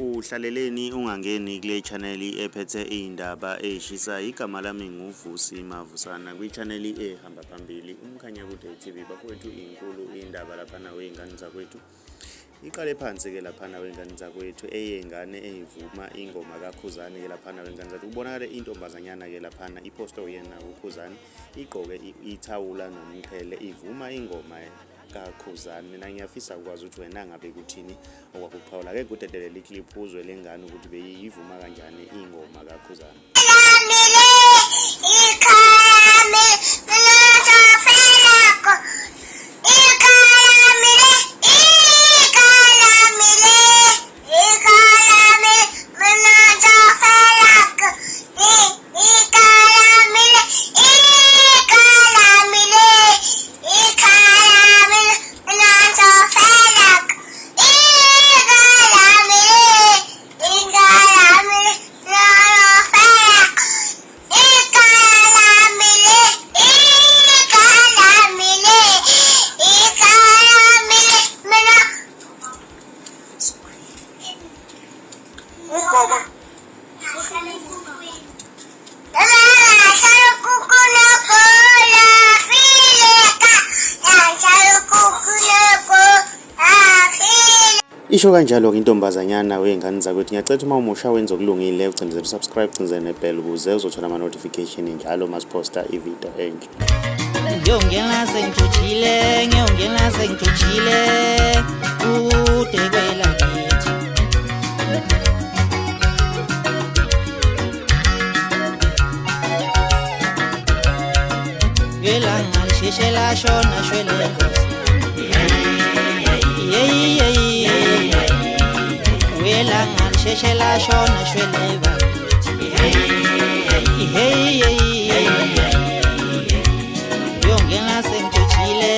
Uhlaleleni ungangeni kule channel ephethe indaba eshisayo. Igama lami nguVusi Mavusana kwi channel ehamba phambili uMkhanyakude TV. Bafowethu inkulu indaba lapha na wengane zakwethu. Iqale phansi ke lapha na wengane zakwethu eyengane eyivuma ingoma kaKhuzani ke lapha na wengane zakwethu. Kubonakala intombazanyana ke lapha na iposto yena uKhuzani igqoke ithawula nomqhele ivuma ingoma kaKhuzani. Mina ngiyafisa ukwazi ukuthi wena ngabe kuthini okwakuphawula ke kudedelela iclip uzwe lengane ukuthi beyivuma kanjani ingoma kaKhuzani. Isho kanjalo intombazanyana wengane zakwethu. Ngiyacela uma umusha wenza okulungile ucindezela subscribe ucindezela nebell ukuze uzothola ama notification njalo masiposta ivideo enje. Ngiyongena sengijojile ude kwela ngithi Yelanga lisheshe lashona shwele Nkosi Yelanga lisheshe lashona shwele bakithi Ngiyongena sengijojile